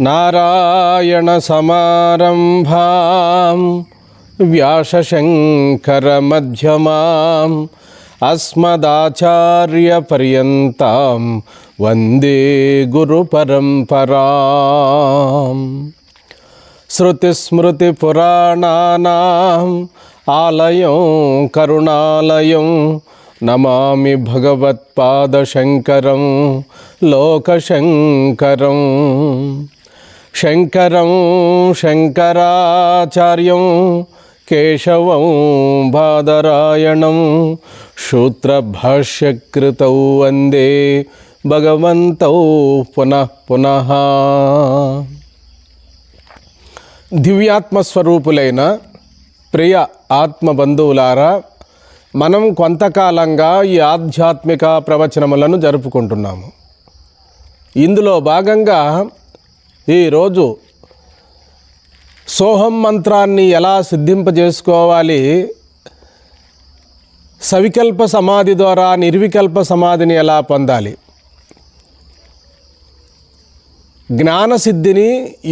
నారాయణసమారంభాం వ్యాసశంకరమధ్యమాం అస్మదాచార్యపర్యంతాం వందే గురుపరంపరాం. శృతిస్మృతిపురాణానాం ఆలయం కరుణాలయం నమామి భగవత్పాదశంకరం లోకశంకరం. శంకరం శంకరాచార్యం కేశవం బాదరాయణం సూత్రభాష్యకృతౌ వందే భగవంతౌ పునః పునః. దివ్యాత్మస్వరూపులైన ప్రియ ఆత్మబంధువులారా, మనం కొంతకాలంగా ఈ ఆధ్యాత్మిక ప్రవచనములను జరుపుకుంటున్నాము. ఇందులో భాగంగా ఈరోజు సోహం మంత్రాన్ని ఎలా సిద్ధింపజేసుకోవాలి, సవికల్ప సమాధి ద్వారా నిర్వికల్ప సమాధిని ఎలా పొందాలి, జ్ఞానసిద్ధిని,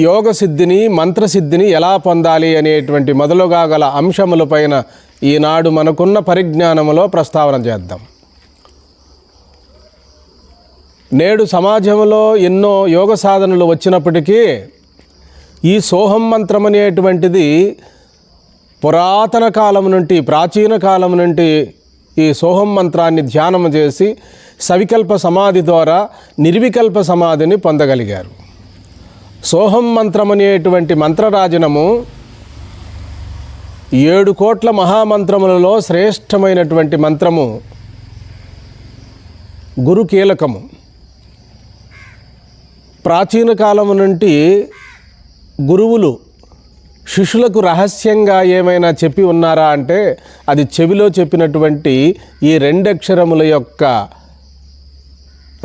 యోగసిద్ధిని, మంత్రసిద్ధిని ఎలా పొందాలి అనేటువంటి మొదలుగా గల అంశములపైన ఈనాడు మనకున్న పరిజ్ఞానములో ప్రస్తావన చేద్దాం. నేడు సమాజంలో ఎన్నో యోగ సాధనలు వచ్చినప్పటికీ ఈ సోహం మంత్రం అనేటువంటిది పురాతన కాలం నుండి, ప్రాచీన కాలం నుండి ఈ సోహం మంత్రాన్ని ధ్యానం చేసి సవికల్ప సమాధి ద్వారా నిర్వికల్ప సమాధిని పొందగలిగారు. సోహం మంత్రం అనేటువంటి మంత్రరాజనము 7 కోట్ల మహామంత్రములలో శ్రేష్టమైనటువంటి మంత్రము, గురు కీలకము. ప్రాచీన కాలము నుండి గురువులు శిష్యులకు రహస్యంగా ఏమైనా చెప్పి ఉన్నారా అంటే అది చెవిలో చెప్పినటువంటి ఈ 2 అక్షరముల యొక్క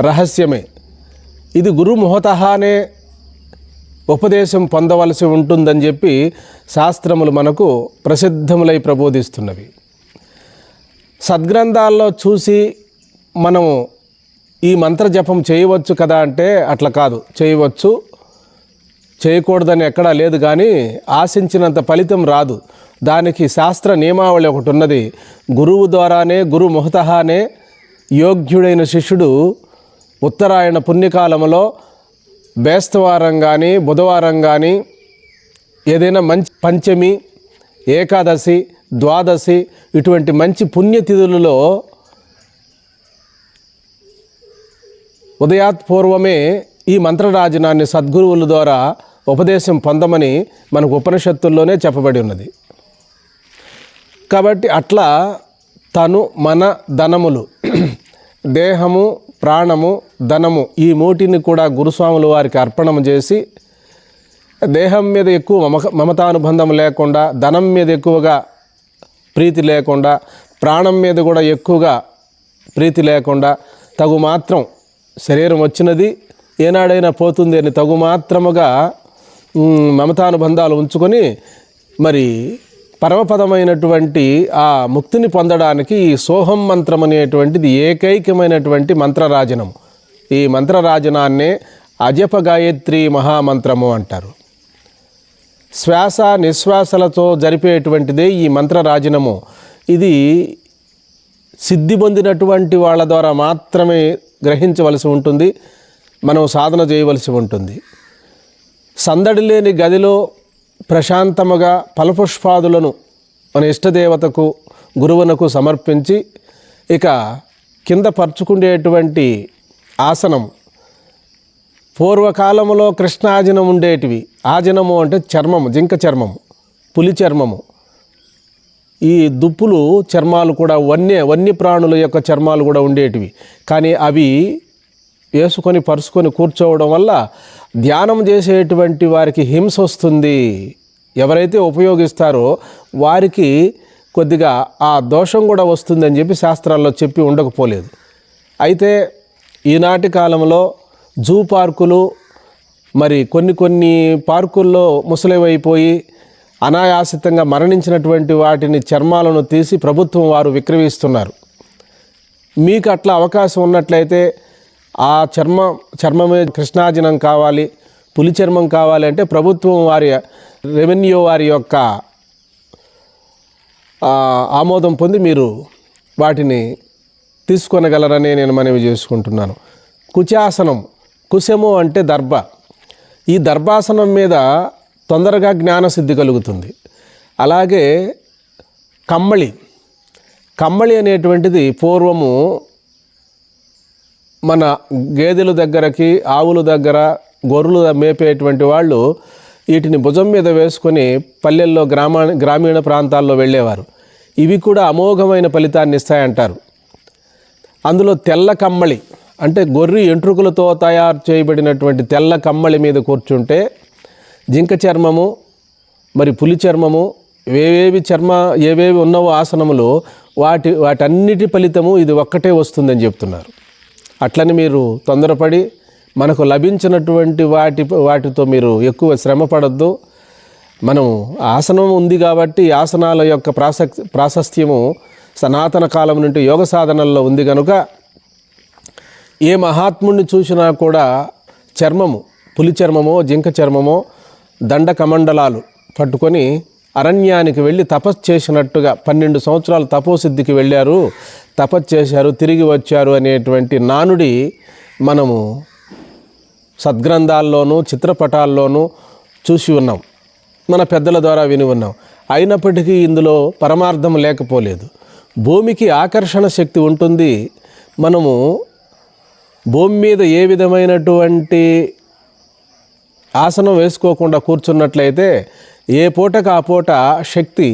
రహస్యమే. ఇది గురు ముహతహానే ఉపదేశం పొందవలసి ఉంటుందని చెప్పి శాస్త్రములు మనకు ప్రసిద్ధములై ప్రబోధిస్తున్నవి. సద్గ్రంథాల్లో చూసి మనము ఈ మంత్ర జపం చేయవచ్చు కదా అంటే అట్లా కాదు. చేయవచ్చు, చేయకూడదని ఎక్కడా లేదు, కానీ ఆశించినంత ఫలితం రాదు. దానికి శాస్త్ర నియమావళి ఒకటి ఉన్నది. గురువు ద్వారానే, గురు ముహతహానే యోగ్యుడైన శిష్యుడు ఉత్తరాయణ పుణ్యకాలంలో బేస్తవారం కానీ, బుధవారం కానీ, ఏదైనా మంచి పంచమి, ఏకాదశి, ద్వాదశి ఇటువంటి మంచి పుణ్యతిథులలో ఉదయాత్పూర్వమే ఈ మంత్రరాజనాన్ని సద్గురువుల ద్వారా ఉపదేశం పొందమని మనకు ఉపనిషత్తుల్లోనే చెప్పబడి ఉన్నది. కాబట్టి అట్లా తను, మన, ధనములు, దేహము, ప్రాణము, ధనము ఈ మూటిని కూడా గురుస్వాముల వారికి అర్పణము చేసి, దేహం మీద ఎక్కువ మమతానుబంధం లేకుండా, ధనం మీద ఎక్కువగా ప్రీతి లేకుండా, ప్రాణం మీద కూడా ఎక్కువగా ప్రీతి లేకుండా, తగు మాత్రం శరీరం వచ్చినది ఏనాడైనా పోతుంది అని తగు మాత్రముగా మమతానుబంధాలు ఉంచుకొని మరి పరమపదమైనటువంటి ఆ ముక్తిని పొందడానికి ఈ సోహం మంత్రం అనేటువంటిది ఏకైకమైనటువంటి మంత్రరాజనం. ఈ మంత్రరాజనాన్నే అజప గాయత్రి మహామంత్రము అంటారు. శ్వాస నిశ్వాసలతో జరిపేటువంటిదే ఈ మంత్రరాజనము. ఇది సిద్ధి పొందినటువంటి వాళ్ళ ద్వారా మాత్రమే గ్రహించవలసి ఉంటుంది, మనం సాధన చేయవలసి ఉంటుంది. సందడి లేని గదిలో ప్రశాంతముగా ఫలపుష్పాదులను మన ఇష్టదేవతకు, గురువునకు సమర్పించి ఇక కింద పరుచుకునేటువంటి ఆసనం, పూర్వకాలములో కృష్ణాజనం ఉండేటివి. ఆజనము అంటే చర్మము, జింక చర్మము, పులి చర్మము. ఈ దుప్పులు చర్మాలు కూడా వన్యప్రాణుల యొక్క చర్మాలు కూడా ఉండేటివి. కానీ అవి వేసుకొని పరుచుకొని కూర్చోవడం వల్ల ధ్యానం చేసేటువంటి వారికి హింస వస్తుంది. ఎవరైతే ఉపయోగిస్తారో వారికి కొద్దిగా ఆ దోషం కూడా వస్తుందని చెప్పి శాస్త్రాల్లో చెప్పి ఉండకపోలేదు. అయితే ఈనాటి కాలంలో జూ పార్కులు, మరి కొన్ని పార్కుల్లో ముసలివైపోయి అనాయాసితంగా మరణించినటువంటి వాటిని చర్మాలను తీసి ప్రభుత్వం వారు విక్రయిస్తున్నారు. మీకు అట్లా అవకాశం ఉన్నట్లయితే ఆ చర్మమే కృష్ణాజినం కావాలి, పులి చర్మం కావాలంటే ప్రభుత్వం రెవెన్యూ వారి యొక్క ఆమోదం పొంది మీరు వాటిని తీసుకొనగలరని నేను మనవి చేసుకుంటున్నాను. కుచాసనం, కుశము అంటే దర్భ. ఈ దర్భాసనం మీద తొందరగా జ్ఞానసిద్ధి కలుగుతుంది. అలాగే కమ్మళి అనేటువంటిది పూర్వము మన గేదెల దగ్గరకి, ఆవుల దగ్గర, గొర్రెలు మేపేటువంటి వాళ్ళు వీటిని భుజం మీద వేసుకొని పల్లెల్లో గ్రామీణ ప్రాంతాల్లో వెళ్ళేవారు. ఇవి కూడా అమోఘమైన ఫలితాన్ని ఇస్తాయంటారు. అందులో తెల్ల కమ్మళి అంటే గొర్రె ఎంట్రుకలతో తయారు చేయబడినటువంటి తెల్ల కమ్మళి మీద కూర్చుంటే జింక చర్మము, మరి పులి చర్మము, ఏవేవి ఉన్నవో ఆసనములు వాటన్నిటి ఫలితము ఇది ఒక్కటే వస్తుందని చెప్తున్నారు. అట్లని మీరు తొందరపడి మనకు లభించినటువంటి వాటితో మీరు ఎక్కువ శ్రమ పడద్దు. మనం ఆసనం ఉంది కాబట్టి ఆసనాల యొక్క ప్రాశస్త్యము సనాతన కాలం నుండి యోగ సాధనల్లో ఉంది కనుక ఏ మహాత్ముడిని చూసినా కూడా చర్మము, పులి చర్మమో జింక చర్మమో దండ కమండలాలు పట్టుకొని అరణ్యానికి వెళ్ళి తపస్సు చేసినట్టుగా 12 సంవత్సరాలు తపోసిద్ధికి వెళ్ళారు, తపస్సు చేశారు, తిరిగి వచ్చారు అనేటువంటి నానుడి మనము సద్గ్రంథాల్లోనూ చిత్రపటాల్లోనూ చూసి ఉన్నాం, మన పెద్దల ద్వారా విని ఉన్నాం. అయినప్పటికీ ఇందులో పరమార్థం లేకపోలేదు. భూమికి ఆకర్షణ శక్తి ఉంటుంది. మనము భూమి మీద ఏ విధమైనటువంటి ఆసనం వేసుకోకుండా కూర్చున్నట్లయితే ఏ పూటకు ఆ పూట శక్తి,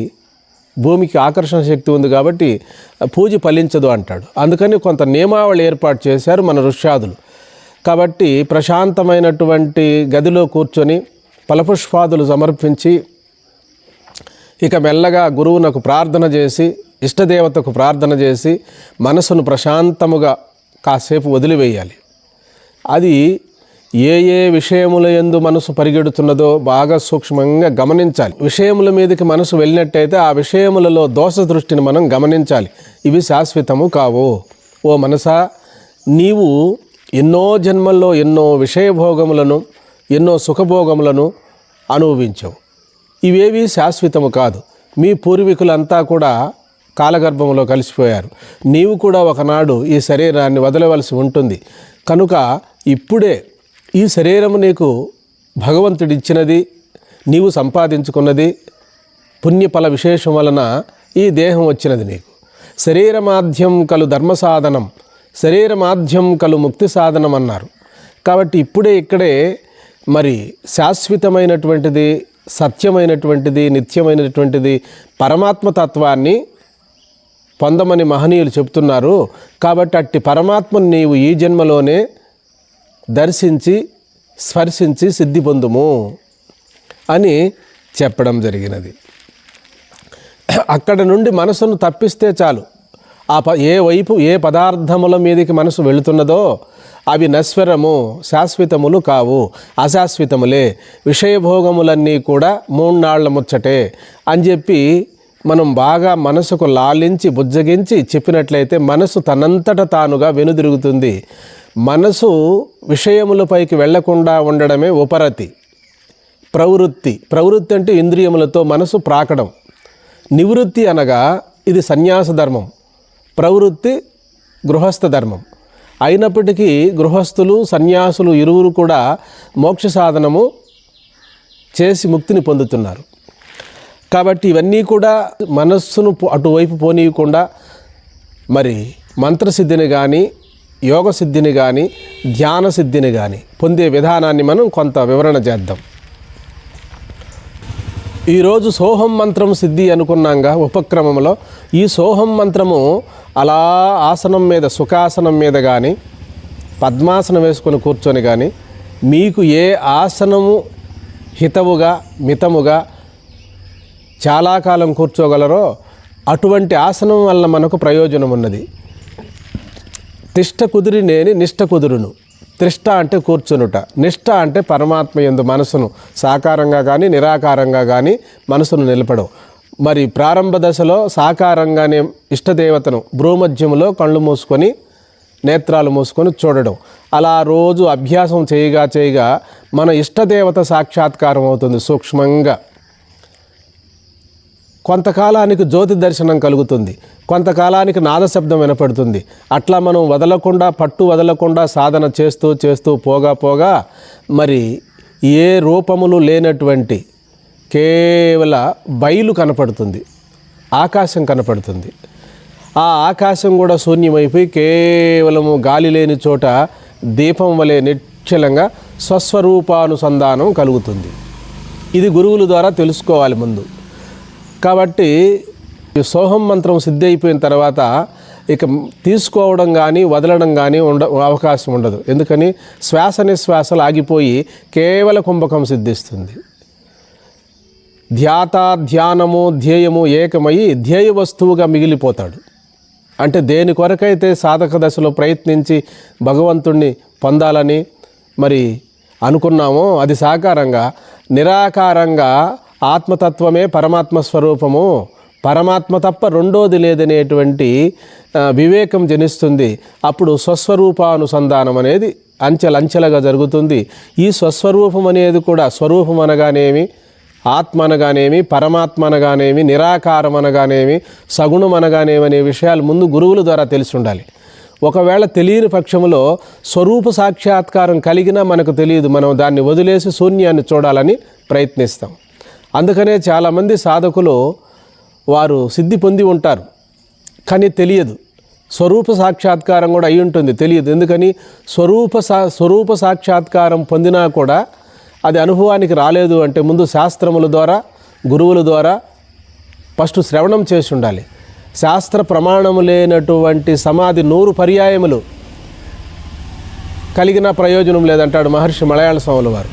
భూమికి ఆకర్షణ శక్తి ఉంది కాబట్టి పూజ ఫలించదు అంటాడు. అందుకని కొంత నియమావళి ఏర్పాటు చేశారు మన ఋష్యాదులు. కాబట్టి ప్రశాంతమైనటువంటి గదిలో కూర్చొని ఫలపుష్పాదులు సమర్పించి ఇక మెల్లగా గురువునకు ప్రార్థన చేసి, ఇష్టదేవతకు ప్రార్థన చేసి మనసును ప్రశాంతముగా కాసేపు వదిలివేయాలి. అది ఏ విషయముల యందు మనసు పరిగెడుతున్నదో బాగా సూక్ష్మంగా గమనించాలి. విషయముల మీదకి మనసు వెళ్ళినట్టయితే ఆ విషయములలో దోష దృష్టిని మనం గమనించాలి. ఇవి శాశ్వతము కావు. ఓ మనసా, నీవు ఎన్నో జన్మల్లో ఎన్నో విషయభోగములను, ఎన్నో సుఖభోగములను అనుభవించవు. ఇవేవి శాశ్వతము కాదు. మీ పూర్వీకులంతా కూడా కాలగర్భంలో కలిసిపోయారు. నీవు కూడా ఒకనాడు ఈ శరీరాన్ని వదలవలసి ఉంటుంది. కనుక ఇప్పుడే ఈ శరీరము నీకు భగవంతుడిచ్చినది, నీవు సంపాదించుకున్నది, పుణ్యఫల విశేషం వలన ఈ దేహం వచ్చినది నీకు. శరీరమాధ్యం కలు ధర్మ సాధనం, శరీరమాధ్యం కలు ముక్తి సాధనం అన్నారు. కాబట్టి ఇక్కడే మరి శాశ్వతమైనటువంటిది, సత్యమైనటువంటిది, నిత్యమైనటువంటిది పరమాత్మతత్వాన్ని పొందమని మహనీయులు చెప్తున్నారు. కాబట్టి అట్టి పరమాత్మను నీవు ఈ జన్మలోనే దర్శించి స్పర్శించి సిద్ధి పొందుము అని చెప్పడం జరిగినది. అక్కడ నుండి మనసును తప్పిస్తే చాలు. ఏ పదార్థముల మీదకి మనసు వెళుతున్నదో అవి నశ్వరము, శాశ్వతములు కావు, అశాశ్వతములే. విషయభోగములన్నీ కూడా 3 నాళ్ల ముచ్చటే అని చెప్పి మనం బాగా మనసుకు లాలించి బుజ్జగించి చెప్పినట్లయితే మనసు తనంతట తానుగా వెనుదిరుగుతుంది. మనసు విషయములపైకి వెళ్లకుండా ఉండడమే ఉపరతి. ప్రవృత్తి అంటే ఇంద్రియములతో మనసు ప్రాకడం. నివృత్తి అనగా ఇది సన్యాస ధర్మం, ప్రవృత్తి గృహస్థ ధర్మం. అయినప్పటికీ గృహస్థులు సన్యాసులు ఇరువురు కూడా మోక్ష సాధనము చేసి ముక్తిని పొందుతున్నారు. కాబట్టి ఇవన్నీ కూడా మనస్సును అటువైపు పోనీయకుండా మరి మంత్రసిద్ధిని కానీ, యోగ సిద్ధిని కానీ, ధ్యాన సిద్ధిని కానీ పొందే విధానాన్ని మనం కొంత వివరణ చేద్దాం. ఈరోజు సోహం మంత్రం సిద్ధి అనుకున్నాంగా ఉపక్రమంలో. ఈ సోహం మంత్రము అలా ఆసనం మీద, సుఖాసనం మీద కానీ, పద్మాసనం వేసుకొని కూర్చొని కానీ, మీకు ఏ ఆసనము హితవుగా మితముగా చాలా కాలం కూర్చోగలరో అటువంటి ఆసనం వల్ల మనకు ప్రయోజనం ఉన్నది. తిష్ట కుదిరినేని నిష్ట కుదురును. త్రిష్ట అంటే కూర్చునుట, నిష్ట అంటే పరమాత్మ యందు మనసును సాకారంగా కానీ నిరాకారంగా కానీ మనసును నిలపడం. మరి ప్రారంభ దశలో సాకారంగానే ఇష్టదేవతను భ్రూమధ్యములో కళ్ళు మూసుకొని నేత్రాలు మూసుకొని చూడడం. అలా రోజు అభ్యాసం చేయగా మన ఇష్టదేవత సాక్షాత్కారం అవుతుంది సూక్ష్మంగా. కొంతకాలానికి జ్యోతి దర్శనం కలుగుతుంది, కొంతకాలానికి నాదశబ్దం వినపడుతుంది. అట్లా మనం పట్టు వదలకుండా సాధన చేస్తూ పోగా మరి ఏ రూపములు లేనటువంటి కేవల బయలు కనపడుతుంది, ఆకాశం కనపడుతుంది. ఆ ఆకాశం కూడా శూన్యమైపోయి కేవలము గాలి లేని చోట దీపం వలె నిశ్చలంగా స్వస్వరూపానుసంధానం కలుగుతుంది. ఇది గురువుల ద్వారా తెలుసుకోవాలి ముందు. కాబట్టి సోహం మంత్రం సిద్ధి అయిపోయిన తర్వాత ఇక తీసుకోవడం కానీ వదలడం కానీ అవకాశం ఉండదు. ఎందుకని శ్వాస నిశ్వాసలు ఆగిపోయి కేవల కుంభకం సిద్ధిస్తుంది. ధ్యానము ధ్యేయము ఏకమై ధ్యేయ వస్తువుగా మిగిలిపోతాడు. అంటే దేని కొరకైతే సాధక దశలో ప్రయత్నించి భగవంతుణ్ణి పొందాలని మరి అనుకున్నామో అది సాకారంగా నిరాకారంగా ఆత్మతత్వమే పరమాత్మ స్వరూపము, పరమాత్మ తప్ప రెండోది లేదనేటువంటి వివేకం జనిస్తుంది. అప్పుడు స్వస్వరూపానుసంధానం అనేది అంచెలంచెలుగా జరుగుతుంది. ఈ స్వస్వరూపం అనేది కూడా స్వరూపం అనగానేమి, ఆత్మ అనగానేమి, పరమాత్మ అనగానేమి, నిరాకారం అనగానేమి, సగుణం అనగానేమి అనే విషయాలు ముందు గురువుల ద్వారా తెలిసి ఉండాలి. ఒకవేళ తెలియని పక్షంలో స్వరూప సాక్షాత్కారం కలిగినా మనకు తెలియదు, మనం దాన్ని వదిలేసి శూన్యాన్ని చూడాలని ప్రయత్నిస్తాం. అందుకనే చాలామంది సాధకులు వారు సిద్ధి పొంది ఉంటారు, కానీ తెలియదు. స్వరూప సాక్షాత్కారం కూడా అయి ఉంటుంది, తెలియదు. ఎందుకని స్వరూప సాక్షాత్కారం పొందినా కూడా అది అనుభవానికి రాలేదు అంటే ముందు శాస్త్రముల ద్వారా గురువుల ద్వారా ఫస్ట్ శ్రవణం చేసి ఉండాలి. శాస్త్ర ప్రమాణము లేనటువంటి సమాధి 100 పర్యాయములు కలిగిన ప్రయోజనం లేదంటాడు మహర్షి మలయాళ స్వాముల వారు.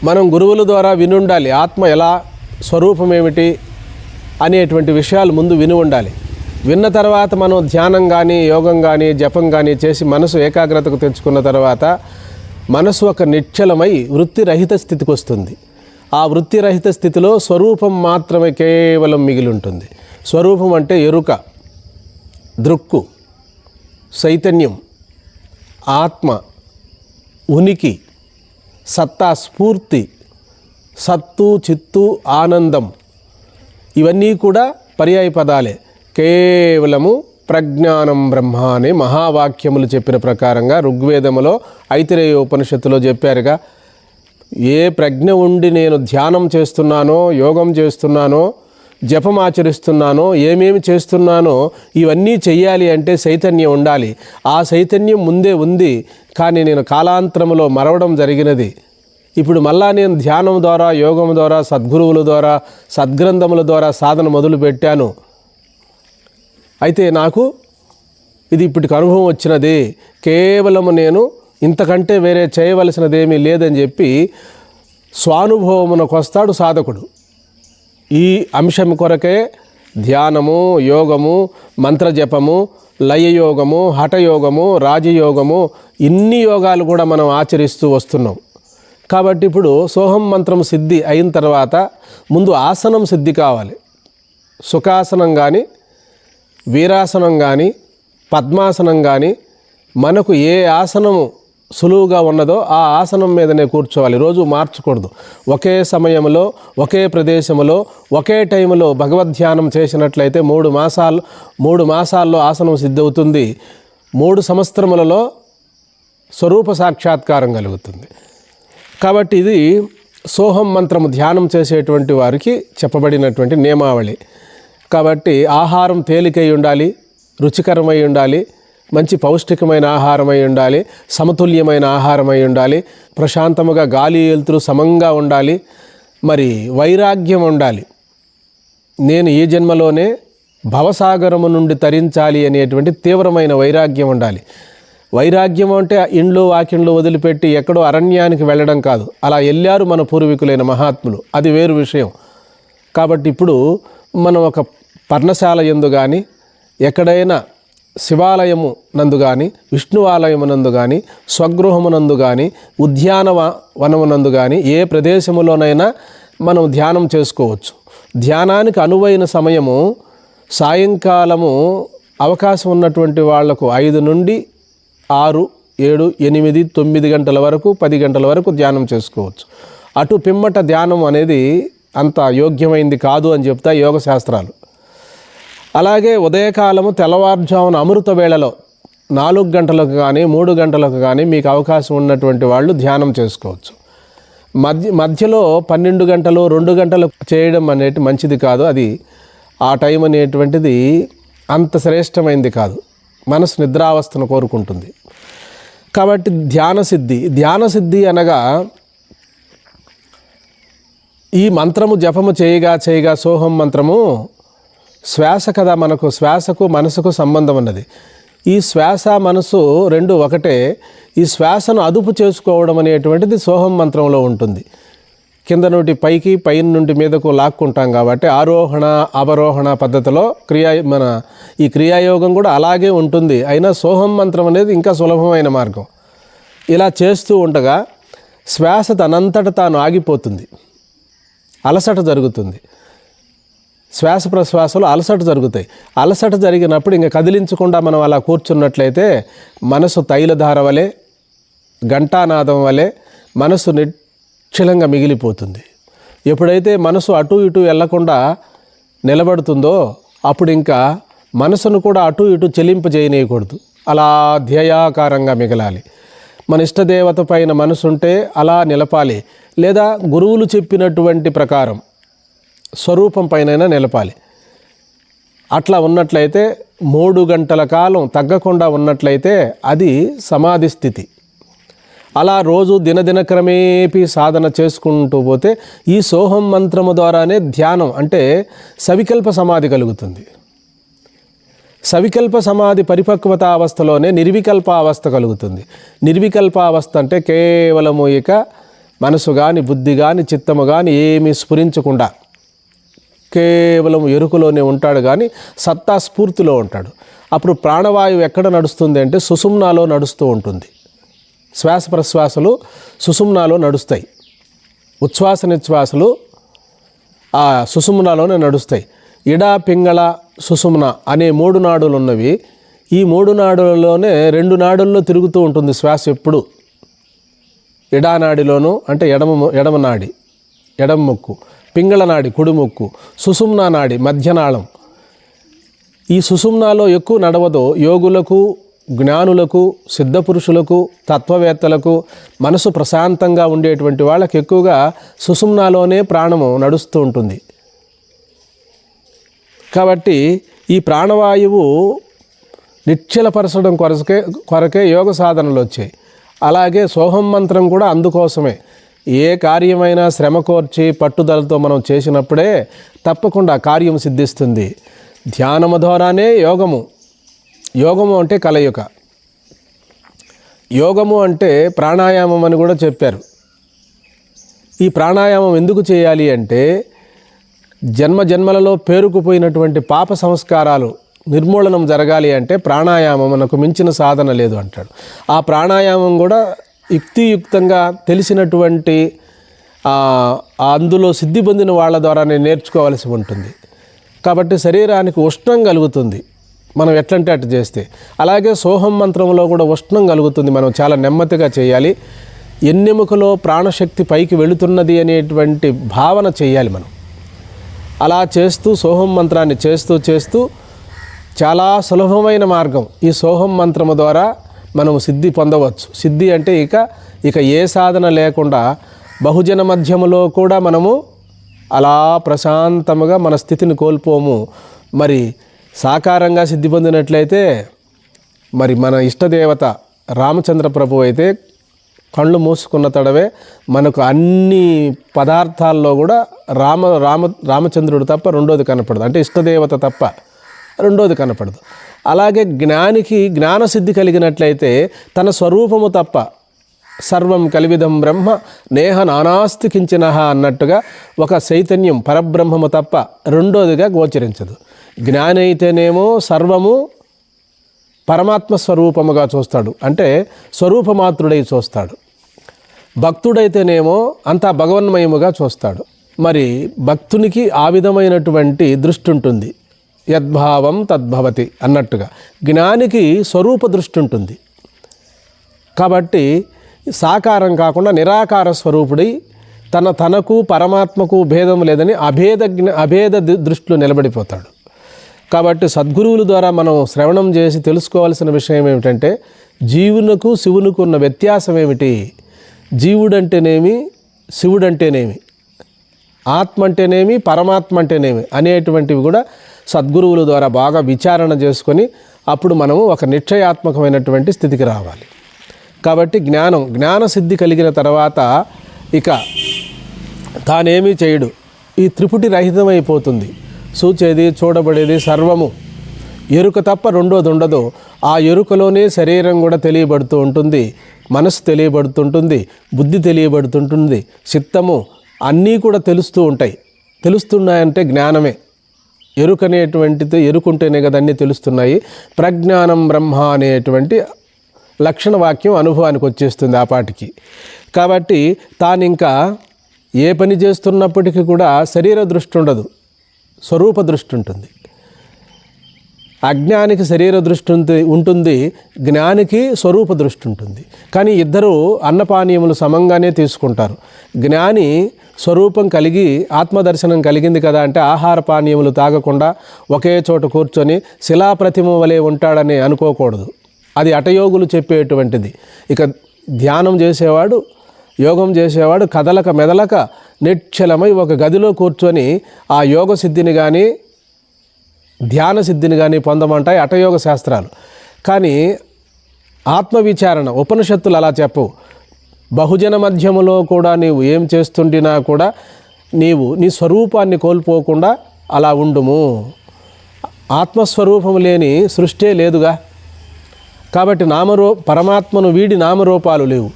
మనం గురువుల ద్వారా వినుండాలి. ఆత్మ ఎలా, స్వరూపం ఏమిటి అనేటువంటి విషయాలు ముందు విని ఉండాలి. విన్న తర్వాత మనం ధ్యానం కానీ యోగం కానీ జపం కానీ చేసి మనసు ఏకాగ్రతకు తెచ్చుకున్న తర్వాత మనసు ఒక నిశ్చలమై వృత్తిరహిత స్థితికి వస్తుంది. ఆ వృత్తిరహిత స్థితిలో స్వరూపం మాత్రమే కేవలం మిగిలి ఉంటుంది. స్వరూపం అంటే ఎరుక, దృక్కు, చైతన్యం, ఆత్మ, ఉనికి, సత్తా, స్ఫూర్తి, సత్తు, చిత్తు, ఆనందం ఇవన్నీ కూడా పర్యాయ పదాలే. కేవలము ప్రజ్ఞానం బ్రహ్మ అనే మహావాక్యములు చెప్పిన ప్రకారంగా ఋగ్వేదములో ఐతిరేయ ఉపనిషత్తులో చెప్పారుగా, ఏ ప్రజ్ఞ ఉండి నేను ధ్యానం చేస్తున్నానో, యోగం చేస్తున్నానో, జపం ఆచరిస్తున్నానో, ఏమేమి చేస్తున్నానో ఇవన్నీ చెయ్యాలి అంటే చైతన్యం ఉండాలి. ఆ చైతన్యం ముందే ఉంది, కానీ నేను కాలాంతరములో మరవడం జరిగినది. ఇప్పుడు మళ్ళా నేను ధ్యానం ద్వారా, యోగం ద్వారా, సద్గురువుల ద్వారా, సద్గ్రంథముల ద్వారా సాధన మొదలుపెట్టాను. అయితే నాకు ఇది ఇప్పటికి అనుభవం వచ్చినది, కేవలము నేను ఇంతకంటే వేరే చేయవలసినదేమీ లేదని చెప్పి స్వానుభవమునకు వస్తాడు సాధకుడు. ఈ అంశం కొరకే ధ్యానము, యోగము, మంత్రజపము, లయయోగము, హఠయోగము, రాజయోగము ఇన్ని యోగాలు కూడా మనం ఆచరిస్తూ వస్తున్నాం. కాబట్టి ఇప్పుడు సోహం మంత్రం సిద్ధి అయిన తర్వాత ముందు ఆసనం సిద్ధి కావాలి. సుఖాసనం కానీ, వీరాసనం కానీ, పద్మాసనం కానీ మనకు ఏ ఆసనము సులువుగా ఉన్నదో ఆ ఆసనం మీదనే కూర్చోవాలి. రోజు మార్చకూడదు. ఒకే సమయంలో, ఒకే ప్రదేశంలో, ఒకే టైంలో భగవద్ధ్యానం చేసినట్లయితే 3 మాసాల్లో ఆసనం సిద్ధవుతుంది. 3 సంవత్సరములలో స్వరూప సాక్షాత్కారం కలుగుతుంది. కాబట్టి ఇది సోహం మంత్రము ధ్యానం చేసేటువంటి వారికి చెప్పబడినటువంటి నియమావళి. కాబట్టి ఆహారం తేలికై ఉండాలి, రుచికరమై ఉండాలి, మంచి పౌష్టికమైన ఆహారమై ఉండాలి, సమతుల్యమైన ఆహారమై ఉండాలి, ప్రశాంతముగా గాలి వెలుతురు సమంగా ఉండాలి, మరి వైరాగ్యం ఉండాలి. నేను ఈ జన్మలోనే భవసాగరము నుండి తరించాలి అనేటువంటి తీవ్రమైన వైరాగ్యం ఉండాలి. వైరాగ్యం అంటే ఇండ్లు వాకిండ్లు వదిలిపెట్టి ఎక్కడో అరణ్యానికి వెళ్ళడం కాదు. అలా వెళ్ళారు మన పూర్వీకులైన మహాత్ములు, అది వేరు విషయం. కాబట్టి ఇప్పుడు మనం ఒక పర్ణశాల యందు కానీ, ఎక్కడైనా శివాలయము నందు కానీ, విష్ణువాలయమునందు కానీ, స్వగృహమునందు కానీ, ఉద్యానవనమునందు కానీ ఏ ప్రదేశములోనైనా మనం ధ్యానం చేసుకోవచ్చు. ధ్యానానికి అనువైన సమయము సాయంకాలము అవకాశం ఉన్నటువంటి వాళ్లకు 5 నుండి 6 7, 8, 9 గంటల వరకు 10 గంటల వరకు ధ్యానం చేసుకోవచ్చు. అటు పిమ్మట ధ్యానం అనేది అంత యోగ్యమైంది కాదు అని చెప్తాయి యోగ శాస్త్రాలు. అలాగే ఉదయకాలము తెల్లవారుజామున అమృత వేళలో 4 గంటలకు కానీ 3 గంటలకు కానీ మీకు అవకాశం ఉన్నటువంటి వాళ్ళు ధ్యానం చేసుకోవచ్చు. మధ్యలో 12 గంటలు 2 గంటలు చేయడం అనేది మంచిది కాదు. అది ఆ టైం అనేటువంటిది అంత శ్రేష్టమైంది కాదు. మనసు నిద్రావస్థను కోరుకుంటుంది. కాబట్టి ధ్యాన సిద్ధి అనగా ఈ మంత్రము జపము చేయగా సోహం మంత్రము శ్వాస కదా, మనకు శ్వాసకు మనసుకు సంబంధం ఉన్నది. ఈ శ్వాస మనసు రెండు ఒకటే. ఈ శ్వాసను అదుపు చేసుకోవడం అనేటువంటిది సోహం మంత్రంలో ఉంటుంది. కింద నుండి పైకి, పైన నుండి మీదకు లాక్కుంటాం కాబట్టి ఆరోహణ అవరోహణ పద్ధతిలో ఈ క్రియాయోగం కూడా అలాగే ఉంటుంది. అయినా సోహం మంత్రం అనేది ఇంకా సులభమైన మార్గం. ఇలా చేస్తూ ఉండగా శ్వాస తనంతట తాను ఆగిపోతుంది, అలసట జరుగుతుంది. శ్వాస ప్రశ్వాసలు అలసట జరుగుతాయి. అలసట జరిగినప్పుడు ఇంకా కదిలించకుండా మనం అలా కూర్చున్నట్లయితే మనసు తైలధార వలె, ఘంటానాదం వలె మనసు నిశ్చలంగా మిగిలిపోతుంది. ఎప్పుడైతే మనసు అటు ఇటు వెళ్లకుండా నిలబడుతుందో అప్పుడు ఇంకా మనసును కూడా అటు ఇటు చెలింపజేయనీయకూడదు. అలా ధ్యేయాకారంగా మిగలాలి. మన ఇష్టదేవత పైన మనసు ఉంటే అలా నిలపాలి, లేదా గురువులు చెప్పినటువంటి ప్రకారం స్వరూపం పైన నిలపాలి. అట్లా ఉన్నట్లయితే 3 గంటల కాలం తగ్గకుండా ఉన్నట్లయితే అది సమాధి స్థితి. అలా రోజు దినక్రమేపీ సాధన చేసుకుంటూ పోతే ఈ సోహం మంత్రము ద్వారానే ధ్యానం అంటే సవికల్ప సమాధి కలుగుతుంది. సవికల్ప సమాధి పరిపక్వత అవస్థలోనే నిర్వికల్ప అవస్థ కలుగుతుంది. నిర్వికల్ప అవస్థ అంటే కేవలము ఇక మనసు కానీ బుద్ధి కానీ చిత్తము కానీ ఏమీ స్ఫురించకుండా కేవలం ఎరుకలోనే ఉంటాడు, కానీ సత్తా స్ఫూర్తిలో ఉంటాడు. అప్పుడు ప్రాణవాయువు ఎక్కడ నడుస్తుంది అంటే సుషుమ్నాలో నడుస్తూ ఉంటుంది. శ్వాస ప్రశ్వాసలు సుషుమ్నాలో నడుస్తాయి. ఉచ్ఛ్వాస నిశ్వాసలు ఆ సుషుమ్నాలోనే నడుస్తాయి. ఇడ పింగళ సుషుమ్న అనే 3 నాడులు ఉన్నవి. ఈ 3 నాడులలోనే 2 నాడుల్లో తిరుగుతూ ఉంటుంది శ్వాస ఎప్పుడు. ఇడానాడిలోను అంటే ఎడమ నాడి ఎడమ ముక్కు, పింగళ నాడి కుడి ముక్కు, సుషుమ్నా నాడి మధ్యనాళం. ఈ సుషుమ్నాలో ఎక్కువ నడవదో యోగులకు, జ్ఞానులకు, సిద్ధపురుషులకు, తత్వవేత్తలకు, మనసు ప్రశాంతంగా ఉండేటువంటి వాళ్ళకి ఎక్కువగా సుషుమ్నాలోనే ప్రాణము నడుస్తూ ఉంటుంది. కాబట్టి ఈ ప్రాణవాయువు నిశ్చలపరచడం కొరకే యోగ సాధనలు వచ్చాయి. అలాగే సోహం మంత్రం కూడా అందుకోసమే. ఏ కార్యమైనా శ్రమ కోర్చి పట్టుదలతో మనం చేసినప్పుడే తప్పకుండా కార్యం సిద్ధిస్తుంది. ధ్యానము ద్వారానే యోగము అంటే కలయిక. యోగము అంటే ప్రాణాయామం అని కూడా చెప్పారు. ఈ ప్రాణాయామం ఎందుకు చేయాలి అంటే జన్మలలో పేరుకుపోయినటువంటి పాప సంస్కారాలు నిర్మూలనం జరగాలి అంటే ప్రాణాయామం మనకు మించిన సాధన లేదు అంటాడు. ఆ ప్రాణాయామం కూడా యుక్తియుక్తంగా తెలిసినటువంటి అందులో సిద్ధి పొందిన వాళ్ళ ద్వారానే నేర్చుకోవాల్సి ఉంటుంది. కాబట్టి శరీరానికి ఉష్ణం కలుగుతుంది మనం ఎట్లంటే అటు చేస్తే. అలాగే సోహం మంత్రంలో కూడా ఉష్ణం కలుగుతుంది. మనం చాలా నెమ్మదిగా చేయాలి. ఎన్నెముకలో ప్రాణశక్తి పైకి వెళుతున్నది అనేటువంటి భావన చేయాలి మనం. అలా చేస్తూ సోహం మంత్రాన్ని చేస్తూ చాలా సులభమైన మార్గం. ఈ సోహం మంత్రము ద్వారా మనము సిద్ధి పొందవచ్చు. సిద్ధి అంటే ఇక ఏ సాధన లేకుండా బహుజన మధ్యములో కూడా మనము అలా ప్రశాంతముగా మన స్థితిని కోల్పోము. మరి సాకారంగా సిద్ధి పొందినట్లయితే మరి మన ఇష్టదేవత రామచంద్ర ప్రభు అయితే కళ్ళు మూసుకున్న తడవే మనకు అన్ని పదార్థాల్లో కూడా రామచంద్రుడు తప్ప రెండోది కనపడదు. అంటే ఇష్టదేవత తప్ప రెండోది కనపడదు. అలాగే జ్ఞానికి జ్ఞానసిద్ధి కలిగినట్లయితే తన స్వరూపము తప్ప సర్వం కలివిదం బ్రహ్మ నేహ నానాస్తి కించినః అన్నట్టుగా ఒక చైతన్యం పరబ్రహ్మము తప్ప రెండోదిగా గోచరించదు. జ్ఞాని అయితేనేమో సర్వము పరమాత్మ స్వరూపముగా చూస్తాడు, అంటే స్వరూపమాత్రుడై చూస్తాడు. భక్తుడైతేనేమో అంతా భగవన్మయముగా చూస్తాడు. మరి భక్తునికి ఆ విధమైనటువంటి దృష్టి ఉంటుంది. యద్భావం తద్భవతి అన్నట్టుగా జ్ఞానికి స్వరూప దృష్టి ఉంటుంది. కాబట్టి సాకారం కాకుండా నిరాకార స్వరూపుడై తనకు పరమాత్మకు భేదం లేదని అభేద దృష్టిలో నిలబడిపోతాడు. కాబట్టి సద్గురువుల ద్వారా మనం శ్రవణం చేసి తెలుసుకోవాల్సిన విషయం ఏమిటంటే జీవునకు శివునికి ఉన్న వ్యత్యాసం ఏమిటి, జీవుడంటేనేమి శివుడంటేనేమి, ఆత్మ అంటేనేమి పరమాత్మ అంటేనేమి అనేటువంటివి కూడా సద్గురువుల ద్వారా బాగా విచారణ చేసుకొని అప్పుడు మనము ఒక నిశ్చయాత్మకమైనటువంటి స్థితికి రావాలి. కాబట్టి జ్ఞానసిద్ధి కలిగిన తర్వాత ఇక తానేమీ చేయడు, ఈ త్రిపుటి రహితమైపోతుంది. చూచేది చూడబడేది సర్వము ఎరుక తప్ప రెండోది ఉండదు. ఆ ఎరుకలోనే శరీరం కూడా తెలియబడుతూ ఉంటుంది, మనసు తెలియబడుతుంటుంది, బుద్ధి తెలియబడుతుంటుంది, చిత్తము అన్నీ కూడా తెలుస్తున్నాయంటే జ్ఞానమే. ఎరుకనేటువంటిది ఎరుకుంటేనే కదా అన్నీ తెలుస్తున్నాయి. ప్రజ్ఞానం బ్రహ్మ అనేటువంటి లక్షణ వాక్యం అనుభవానికి వచ్చేస్తుంది ఆ పాటికి. కాబట్టి తాను ఇంకా ఏ పని చేస్తున్నప్పటికీ కూడా శరీర దృష్టి ఉండదు, స్వరూప దృష్టి ఉంటుంది. అజ్ఞానికి శరీర దృష్టి ఉంటుంది, జ్ఞానికి స్వరూప దృష్టి ఉంటుంది. కానీ ఇద్దరూ అన్నపానీయములు సమంగానే తీసుకుంటారు. జ్ఞాని స్వరూపం కలిగి ఆత్మదర్శనం కలిగింది కదా అంటే ఆహార పానీయములు తాగకుండా ఒకే చోట కూర్చొని శిలాప్రతిమ వలె ఉంటాడని అనుకోకూడదు. అది అటయోగులు చెప్పేటువంటిది. ఇక ధ్యానం చేసేవాడు, యోగం చేసేవాడు కదలక మెదలక నిశ్చలమై ఒక గదిలో కూర్చొని ఆ యోగ సిద్ధిని కానీ ధ్యాన సిద్ధిని కానీ పొందమంటాయి అటయోగ శాస్త్రాలు. కానీ ఆత్మవిచారణ ఉపనిషత్తులు అలా చెప్పవు. బహుజన మధ్యములో కూడా నీవు ఏం చేస్తుండినా కూడా నీవు నీ స్వరూపాన్ని కోల్పోకుండా అలా ఉండుము. ఆత్మస్వరూపము లేని సృష్టే లేదుగా. కాబట్టి పరమాత్మను వీడి నామరూపాలు లేవు.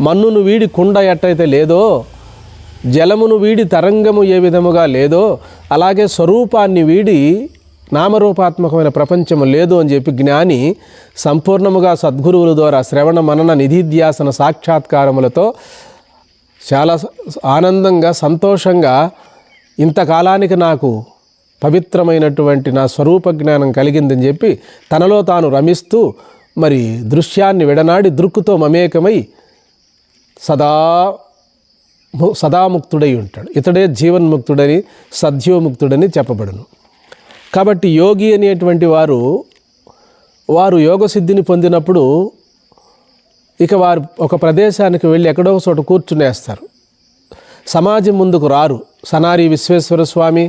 మన్నును వీడి కుండ ఎట్టయితే లేదో, జలమును వీడి తరంగము ఏ విధముగా లేదో, అలాగే స్వరూపాన్ని వీడి నామరూపాత్మకమైన ప్రపంచము లేదు అని చెప్పి జ్ఞాని సంపూర్ణముగా సద్గురువుల ద్వారా శ్రవణ మనన నిధిధ్యాసన సాక్షాత్కారములతో చాలా ఆనందంగా సంతోషంగా ఇంతకాలానికి నాకు పవిత్రమైనటువంటి నా స్వరూప జ్ఞానం కలిగిందని చెప్పి తనలో తాను రమిస్తూ మరి దృశ్యాన్ని విడనాడి దృక్కుతో మమేకమై సదాముక్తుడై ఉంటాడు. ఇతడే జీవన్ముక్తుడని సద్యోముక్తుడని చెప్పబడును. కాబట్టి యోగి అనేటువంటి వారు యోగసిద్ధిని పొందినప్పుడు ఇక వారు ఒక ప్రదేశానికి వెళ్ళి ఎక్కడో చోట కూర్చునేస్తారు. సమాజం ముందుకు రారు. సనారి విశ్వేశ్వర స్వామి,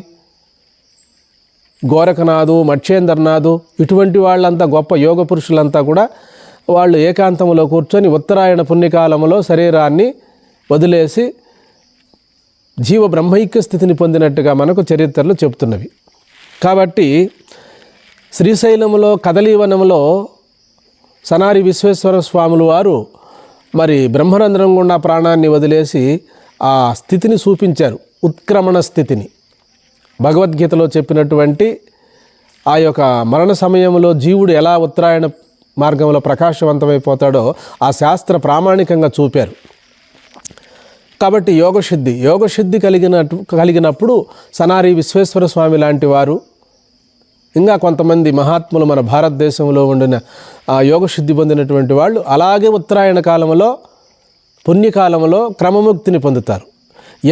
గోరఖనాథు, మత్స్యేంద్రనాథు ఇటువంటి వాళ్ళంతా గొప్ప యోగ పురుషులంతా కూడా వాళ్ళు ఏకాంతంలో కూర్చొని ఉత్తరాయణ పుణ్యకాలంలో శరీరాన్ని వదిలేసి జీవ బ్రహ్మైక్య స్థితిని పొందినట్టుగా మనకు చరిత్రలు చెప్తున్నవి. కాబట్టి శ్రీశైలంలో కదలీవనంలో సనారి విశ్వేశ్వర స్వాములు వారు మరి బ్రహ్మరంధ్రం గుండా ప్రాణాన్ని వదిలేసి ఆ స్థితిని చూపించారు, ఉత్క్రమణ స్థితిని. భగవద్గీతలో చెప్పినటువంటి ఆ యొక్క మరణ సమయంలో జీవుడు ఎలా ఉత్తరాయణ మార్గంలో ప్రకాశవంతమైపోతాడో ఆ శాస్త్ర ప్రామాణికంగా చూపారు. కాబట్టి యోగసిద్ధి కలిగినప్పుడు సనారి విశ్వేశ్వర స్వామి లాంటి వారు ఇంకా కొంతమంది మహాత్ములు మన భారతదేశంలో ఉండిన ఆ యోగసిద్ధి పొందినటువంటి వాళ్ళు అలాగే ఉత్తరాయణ కాలంలో పుణ్యకాలంలో క్రమముక్తిని పొందుతారు.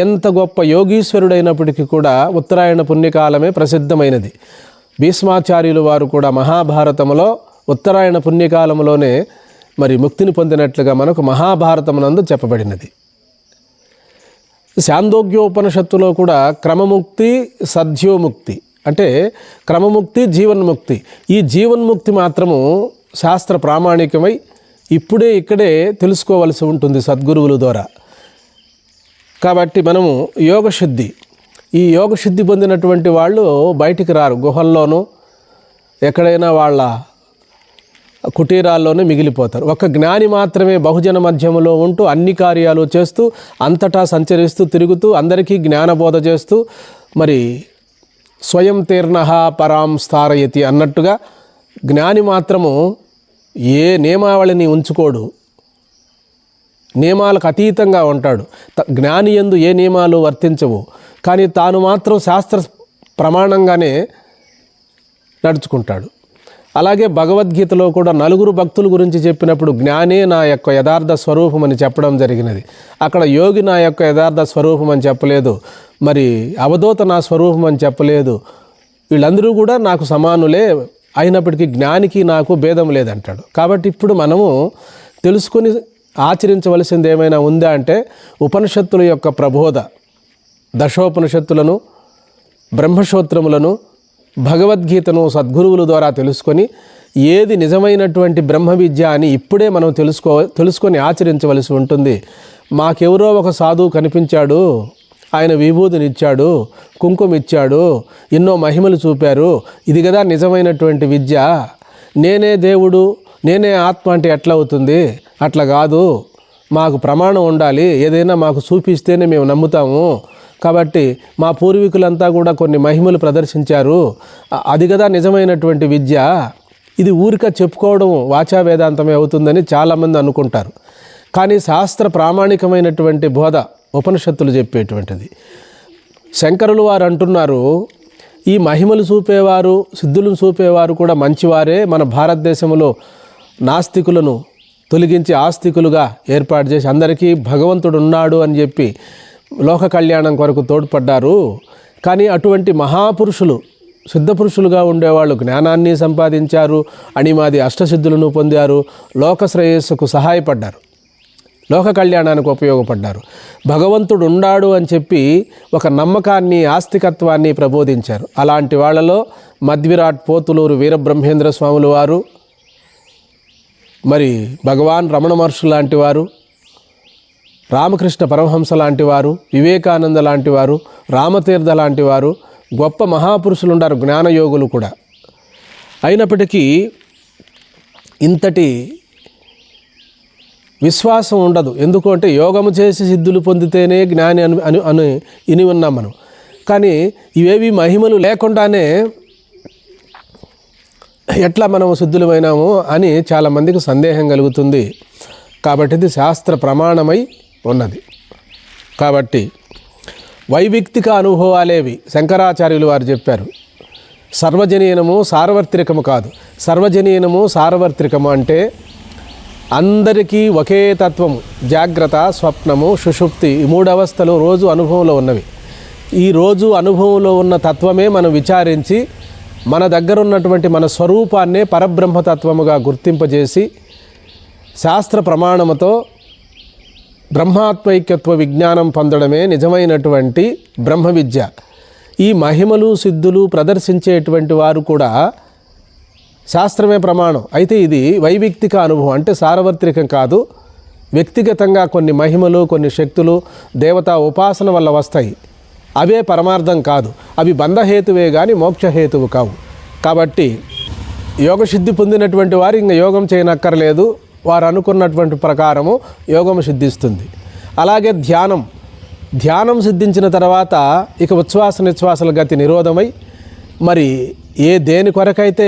ఎంత గొప్ప యోగీశ్వరుడైనప్పటికీ కూడా ఉత్తరాయణ పుణ్యకాలమే ప్రసిద్ధమైనది. భీష్మాచార్యులు వారు కూడా మహాభారతంలో ఉత్తరాయణ పుణ్యకాలంలోనే మరి ముక్తిని పొందినట్లుగా మనకు మహాభారతమునందు చెప్పబడినది. శాందోగ్యోపనిషత్తులో కూడా క్రమముక్తి సద్యోముక్తి అంటే క్రమముక్తి జీవన్ముక్తి. ఈ జీవన్ముక్తి మాత్రము శాస్త్ర ప్రామాణికమై ఇక్కడే తెలుసుకోవలసి ఉంటుంది సద్గురువుల ద్వారా. కాబట్టి మనము ఈ యోగసిద్ధి పొందినటువంటి వాళ్ళు బయటికి రారు. గుహల్లోనూ ఎక్కడైనా వాళ్ళ కుటీరాల్లోనే మిగిలిపోతారు. ఒక జ్ఞాని మాత్రమే బహుజన మధ్యములో ఉంటూ అన్ని కార్యాలు చేస్తూ అంతటా సంచరిస్తూ తిరుగుతూ అందరికీ జ్ఞానబోధ చేస్తూ మరి స్వయం తీర్ణః పరాం స్థారయతి అన్నట్టుగా జ్ఞాని మాత్రము ఏ నియమావళిని ఉంచుకోడు, నియమాలకు అతీతంగా ఉంటాడు. జ్ఞాని యందు ఏ నియమాలు వర్తించవు, కానీ తాను మాత్రం శాస్త్ర ప్రమాణంగానే నడుచుకుంటాడు. అలాగే భగవద్గీతలో కూడా నలుగురు భక్తుల గురించి చెప్పినప్పుడు జ్ఞానే నా యొక్క యథార్థ స్వరూపం అని చెప్పడం జరిగినది. అక్కడ యోగి నా యొక్క యథార్థ స్వరూపం అని చెప్పలేదు, మరి అవధూత నా స్వరూపం అని చెప్పలేదు. వీళ్ళందరూ కూడా నాకు సమానులే, అయినప్పటికీ జ్ఞానికి నాకు భేదం లేదంటాడు. కాబట్టి ఇప్పుడు మనము తెలుసుకొని ఆచరించవలసింది ఏమైనా ఉందా అంటే ఉపనిషత్తుల యొక్క ప్రబోధ, దశోపనిషత్తులను, బ్రహ్మసూత్రములను, భగవద్గీతను సద్గురువుల ద్వారా తెలుసుకొని ఏది నిజమైనటువంటి బ్రహ్మ విద్య అని ఇప్పుడే మనం తెలుసుకొని ఆచరించవలసి ఉంటుంది. మాకెవరో ఒక సాధువు కనిపించాడు, ఆయన విభూతినిచ్చాడు, కుంకుమ ఇచ్చాడు, ఎన్నో మహిమలు చూపారు, ఇది కదా నిజమైనటువంటి విద్య, నేనే దేవుడు, నేనే ఆత్మ అంటే ఎట్లా అవుతుంది? అట్లా కాదు, మాకు ప్రమాణం ఉండాలి, ఏదైనా మాకు చూపిస్తేనే మేము నమ్ముతాము. కాబట్టి మా పూర్వీకులంతా కూడా కొన్ని మహిమలు ప్రదర్శించారు, అది కదా నిజమైనటువంటి విద్య. ఇది ఊరిక చెప్పుకోవడం వాచా వేదాంతమే అవుతుందని చాలామంది అనుకుంటారు. కానీ శాస్త్ర ప్రామాణికమైనటువంటి బోధ ఉపనిషత్తులు చెప్పేటువంటిది. శంకరులు వారు అంటున్నారు, ఈ మహిమలు చూపేవారు, సిద్ధులను చూపేవారు కూడా మంచివారే. మన భారతదేశంలో నాస్తికులను తొలగించి ఆస్తికులుగా ఏర్పాటు చేసి అందరికీ భగవంతుడు ఉన్నాడు అని చెప్పి లోక కళ్యాణం కొరకు తోడ్పడ్డారు. కానీ అటువంటి మహాపురుషులు, సిద్ధపురుషులుగా ఉండేవాళ్ళు జ్ఞానాన్ని సంపాదించారు, అణిమాది అష్టసిద్ధులను పొందారు, లోక శ్రేయస్సుకు సహాయపడ్డారు, లోక కళ్యాణానికి ఉపయోగపడ్డారు. భగవంతుడు ఉన్నాడు అని చెప్పి ఒక నమ్మకాన్ని, ఆస్తికత్వాన్ని ప్రబోధించారు. అలాంటి వాళ్ళలో మధ్విరాట్ పోతులూరు వీరబ్రహ్మేంద్ర స్వాములు వారు, మరి భగవాన్ రమణ మహర్షి లాంటి వారు, రామకృష్ణ పరమహంస లాంటి వారు, వివేకానంద లాంటి వారు, రామతీర్థ లాంటి వారు గొప్ప మహాపురుషులు ఉన్నారు, జ్ఞానయోగులు కూడా. అయినప్పటికీ ఇంతటి విశ్వాసం ఉండదు. ఎందుకు అంటే యోగము చేసి సిద్ధులు పొందితేనే జ్ఞాని అని ఇని ఉన్నాం మనం. కానీ ఇవేవి మహిమలు లేకుండానే ఎట్లా మనం సిద్ధులమైనాము అని చాలామందికి సందేహం కలుగుతుంది. కాబట్టి ఇది శాస్త్ర ప్రమాణమై ఉన్నది. కాబట్టి వైవిక్తిక అనుభవాలేవి శంకరాచార్యులు వారు చెప్పారు. సర్వజనీనము సార్వత్రికము కాదు. సర్వజనీనము సార్వత్రికము అంటే అందరికీ ఒకే తత్వము, జాగ్రత్త, స్వప్నము, సుషుప్తి, ఈ మూడు అవస్థలు రోజు అనుభవంలో ఉన్నవి. ఈ రోజు అనుభవంలో ఉన్న తత్వమే మనం విచారించి మన దగ్గర ఉన్నటువంటి మన స్వరూపాన్నే పరబ్రహ్మతత్వముగా గుర్తింపజేసి శాస్త్ర ప్రమాణముతో బ్రహ్మాత్మైక్యత్వ విజ్ఞానం పొందడమే నిజమైనటువంటి బ్రహ్మ విద్య. ఈ మహిమలు సిద్ధులు ప్రదర్శించేటువంటి వారు కూడా శాస్త్రమే ప్రమాణం. అయితే ఇది వైవిక్తిక అనుభవం, అంటే సార్వత్రికం కాదు. వ్యక్తిగతంగా కొన్ని మహిమలు, కొన్ని శక్తులు దేవతా ఉపాసన వల్ల వస్తాయి. అవే పరమార్థం కాదు, అవి బంధహేతువే కానీ మోక్షహేతువు కావు. కాబట్టి యోగసిద్ధి పొందినటువంటి వారు ఇంకా యోగం చేయనక్కర్లేదు, వారు అనుకున్నటువంటి ప్రకారము యోగం సిద్ధిస్తుంది. అలాగే ధ్యానం సిద్ధించిన తర్వాత ఇక ఉచ్ఛ్వాస నిశ్వాసల గతి నిరోధమై మరి దేని కొరకైతే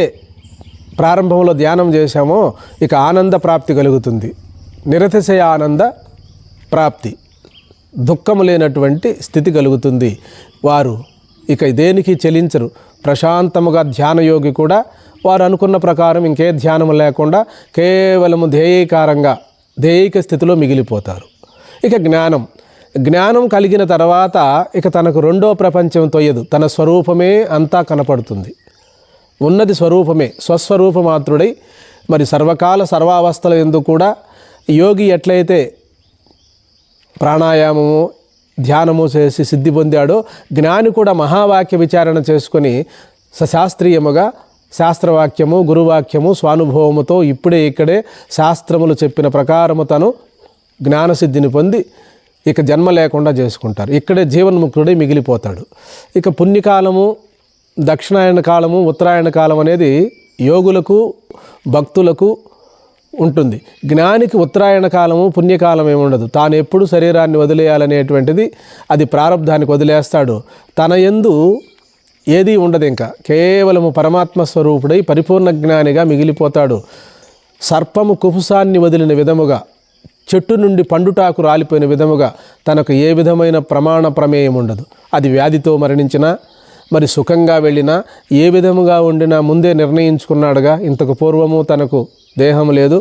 ప్రారంభంలో ధ్యానం చేశామో ఇక ఆనంద ప్రాప్తి కలుగుతుంది. నిరతిశయ ఆనంద ప్రాప్తి, దుఃఖము లేనటువంటి స్థితి కలుగుతుంది. వారు ఇక దేనికి చెలించరు. ప్రశాంతముగా ధ్యానయోగి కూడా వారు అనుకున్న ప్రకారం ఇంకే ధ్యానం లేకుండా కేవలము ధ్యేయక స్థితిలో మిగిలిపోతారు. ఇక జ్ఞానం కలిగిన తర్వాత ఇక తనకు రెండో ప్రపంచం తొయ్యదు. తన స్వరూపమే అంతా కనపడుతుంది. ఉన్నది స్వరూపమే. స్వస్వరూపమాత్రుడై మరి సర్వకాల సర్వావస్థల యందు కూడా యోగి ఎట్లయితే ప్రాణాయామము, ధ్యానము చేసి సిద్ధి పొందాడో జ్ఞాని కూడా మహావాక్య విచారణ చేసుకొని సశాస్త్రీయముగా శాస్త్రవాక్యము, గురువాక్యము, స్వానుభవముతో ఇక్కడే శాస్త్రములు చెప్పిన ప్రకారము తను జ్ఞానసిద్ధిని పొంది ఇక జన్మ లేకుండా చేసుకుంటారు. ఇక్కడే జీవన్ముక్తుడై మిగిలిపోతాడు. ఇక పుణ్యకాలము, దక్షిణాయన కాలము, ఉత్తరాయణ కాలం అనేది యోగులకు, భక్తులకు ఉంటుంది. జ్ఞానికి ఉత్తరాయణ కాలము, పుణ్యకాలం ఏముండదు. తాను ఎప్పుడు శరీరాన్ని వదిలేయాలనేటువంటిది అది ప్రారంధానికి వదిలేస్తాడు. తన యందు ఏదీ ఉండదు. ఇంకా కేవలము పరమాత్మ స్వరూపుడై పరిపూర్ణ జ్ఞానిగా మిగిలిపోతాడు. సర్పము కుపుసాన్ని వదిలిన విధముగా, చెట్టు నుండి పండుటాకు రాలిపోయిన విధముగా తనకు ఏ విధమైన ప్రమాణ ప్రమేయం ఉండదు. అది వ్యాధితో మరణించినా, మరి సుఖంగా వెళ్ళినా ఏ విధముగా ఉండినా ముందే నిర్ణయించుకున్నాడుగా. ఇంతకు పూర్వము తనకు దేహం లేదు,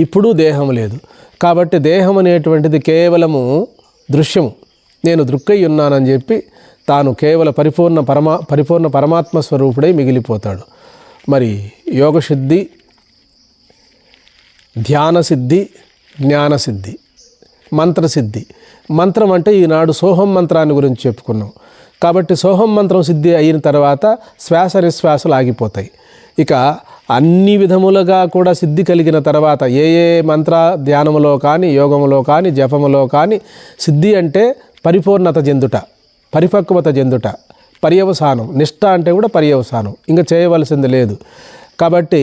ఇప్పుడు దేహం లేదు. కాబట్టి దేహం అనేటువంటిది కేవలము దృశ్యము, నేను దృక్కై ఉన్నానని చెప్పి తాను కేవల పరిపూర్ణ పరమాత్మ స్వరూపుడై మిగిలిపోతాడు. మరి యోగసిద్ధి, ధ్యానసిద్ధి, జ్ఞానసిద్ధి, మంత్రసిద్ధి. మంత్రం అంటే ఈనాడు సోహం మంత్రాన్ని గురించి చెప్పుకున్నాం. కాబట్టి సోహం మంత్రం సిద్ధి అయిన తర్వాత శ్వాస నిశ్వాసలు ఆగిపోతాయి. ఇక అన్ని విధములుగా కూడా సిద్ధి కలిగిన తర్వాత ఏ మంత్ర ధ్యానములో కానీ, యోగములో కానీ, జపములో కానీ సిద్ధి అంటే పరిపూర్ణత చెందుట, పరిపక్వత చెందుట, పర్యవసానం. నిష్ఠ అంటే కూడా పర్యవసానం, ఇంకా చేయవలసింది లేదు. కాబట్టి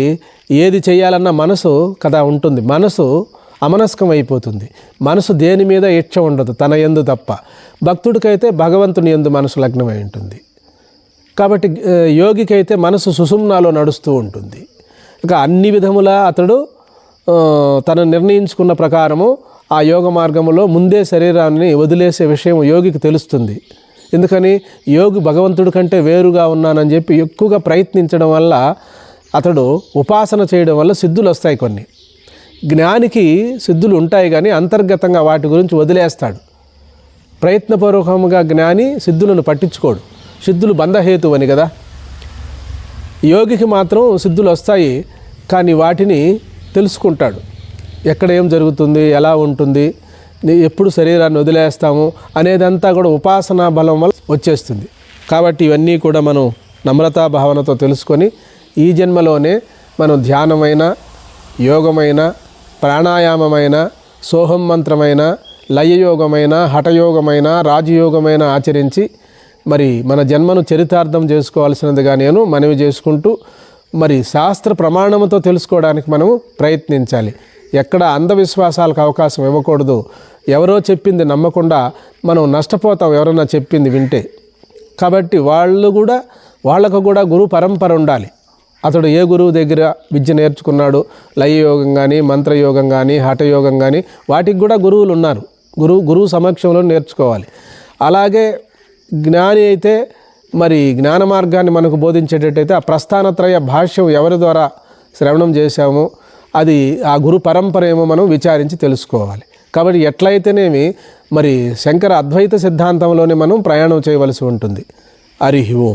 ఏది చేయాలన్న మనసు కదా ఉంటుంది. మనసు అమనస్కం అయిపోతుంది. మనసు దేని మీద ఇచ్చ ఉండదు, తన యందు తప్ప. భక్తుడికైతే భగవంతుని యందు మనసు లగ్నమై ఉంటుంది. కాబట్టి యోగికైతే మనసు సుషుమ్నాలో నడుస్తూ ఉంటుంది. ఇక అన్ని విధములా అతడు తను నిర్ణయించుకున్న ప్రకారము ఆ యోగ మార్గములో ముందే శరీరాన్ని వదిలేసే విషయం యోగికి తెలుస్తుంది. ఎందుకని? యోగి భగవంతుడి కంటే వేరుగా ఉన్నానని చెప్పి ఎక్కువగా ప్రయత్నించడం వల్ల, అతడు ఉపాసన చేయడం వల్ల సిద్ధులు వస్తాయి కొన్ని. జ్ఞానికి సిద్ధులు ఉంటాయి కానీ అంతర్గతంగా వాటి గురించి వదిలేస్తాడు. ప్రయత్నపూర్వకంగా జ్ఞాని సిద్ధులను పట్టించుకోడు. సిద్ధులు బంధహేతువు అని కదా. యోగికి మాత్రం సిద్ధులు వస్తాయి కానీ వాటిని తెలుసుకుంటాడు. ఎక్కడ ఏం జరుగుతుంది, ఎలా ఉంటుంది, ఎప్పుడు శరీరాన్ని వదిలేస్తాము అనేదంతా కూడా ఉపాసనా బలం వల్ల వచ్చేస్తుంది. కాబట్టి ఇవన్నీ కూడా మనం నమ్రతా భావనతో తెలుసుకొని ఈ జన్మలోనే మనం ధ్యానమైన, యోగమైన, ప్రాణాయామమైన, సోహం మంత్రమైన, లయయోగమైన, హఠయోగమైన, రాజయోగమైన ఆచరించి మరి మన జన్మను చరితార్థం చేసుకోవాల్సినదిగా నేను మనవి చేసుకుంటూ, మరి శాస్త్ర ప్రమాణముతో తెలుసుకోవడానికి మనము ప్రయత్నించాలి. ఎక్కడ అంధవిశ్వాసాలకు అవకాశం ఇవ్వకూడదు. ఎవరో చెప్పింది నమ్మకుండా మనం నష్టపోతాం ఎవరన్నా చెప్పింది వింటే. కాబట్టి వాళ్ళకు కూడా గురు పరంపర ఉండాలి. అతడు ఏ గురువు దగ్గర విద్య నేర్చుకున్నాడు, లయయోగం కానీ, మంత్రయోగం కానీ, హఠయోగం కానీ, వాటికి కూడా గురువులు ఉన్నారు. గురువు సమక్షంలో నేర్చుకోవాలి. అలాగే జ్ఞాని అయితే మరి జ్ఞాన మార్గాన్ని మనకు బోధించేటట్టయితే ఆ ప్రస్థానత్రయ భాష్యం ఎవరి ద్వారా శ్రవణం చేశామో అది ఆ గురు పరంపర ఏమో మనం విచారించి తెలుసుకోవాలి. కాబట్టి ఎట్లయితేనేమి మరి శంకర అద్వైత సిద్ధాంతంలోనే మనం ప్రయాణం చేయవలసి ఉంటుంది. హరి ఓం.